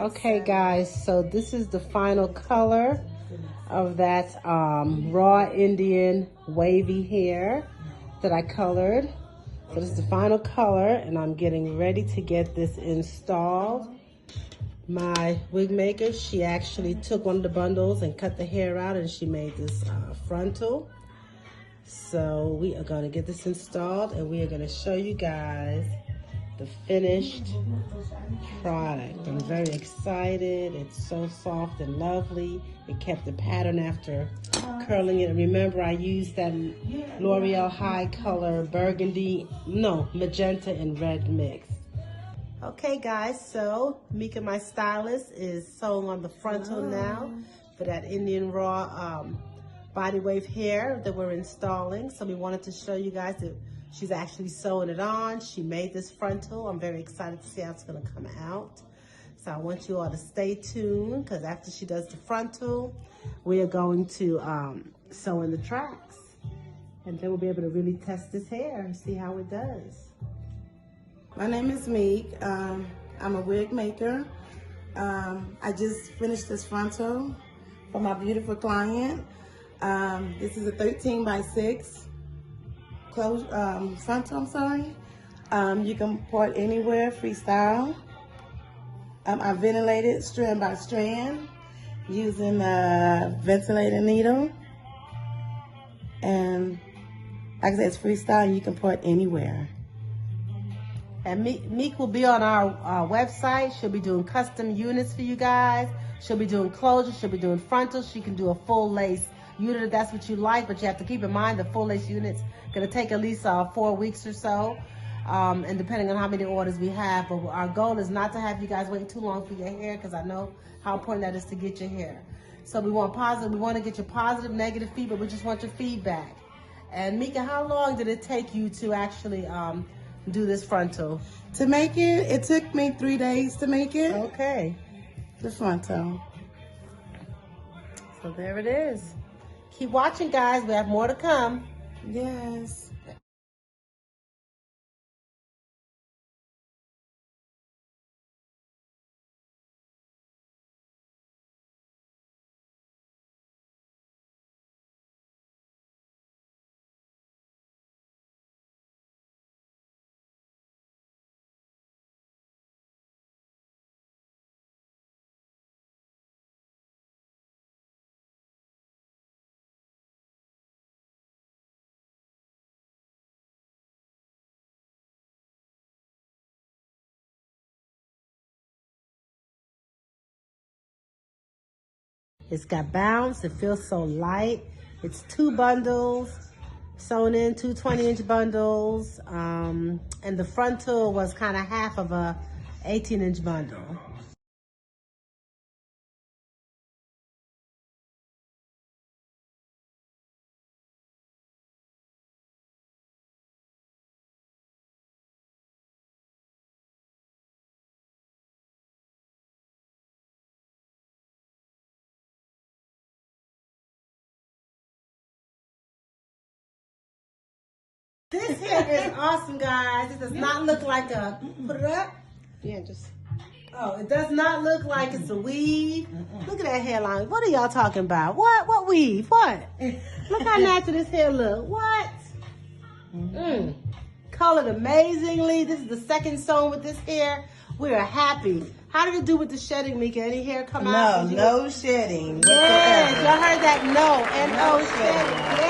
Okay guys, so this is the final color of that raw Indian wavy hair that I colored. So this is the final color and I'm getting ready to get this installed. My wig maker, she actually took one of the bundles and cut the hair out and she made this frontal. So we are going to get this installed and we are going to show you guys the finished product. I'm very excited. It's so soft and lovely. It kept the pattern after curling it. Remember, I used that L'Oreal High Color Burgundy, no, magenta and red mix. Okay guys, so Meke, my stylist, is sewing on the frontal now for that Indian raw body wave hair that we're installing. So we wanted to show you guys that she's actually sewing it on. She made this frontal. I'm very excited to see how it's gonna come out. So I want you all to stay tuned because after she does the frontal, we are going to sew in the tracks. And then we'll be able to really test this hair and see how it does. My name is Meke. I'm a wig maker. I just finished this frontal for my beautiful client. This is a 13 by 6 frontal, I'm sorry. You can part anywhere, freestyle. I ventilated strand by strand using a ventilator needle. And like I said, it's freestyle and you can part anywhere. And Meke will be on our website. She'll be doing custom units for you guys. She'll be doing closure. She'll be doing frontal. She can do a full lace unit if that's what you like, but you have to keep in mind the full lace unit's gonna take at least 4 weeks or so, and depending on how many orders we have. But our goal is not to have you guys wait too long for your hair because I know how important that is to get your hair. So we want positive. We want to get your positive, negative feedback. We just want your feedback. And Meke, how long did it take you to actually do this frontal? To make it, it took me 3 days to make it. Okay. The frontal. So there it is. Keep watching, guys. We have more to come. Yes. It's got bounce. It feels so light. It's 2 bundles sewn in, 2 20-inch bundles. And the frontal was kind of half of a 18-inch bundle. This hair is awesome, guys. It does not look like a, put it up. Yeah, just, oh, it does not look like it's a weave. Look at that hairline. What are y'all talking about? What weave? What? Look how natural this hair look. What? Colored amazingly. This is the second sewn with this hair. We are happy. How did it do with the shedding, Meke? Any hair come out? No shedding. Yes, y'all heard that? No, N-O shedding.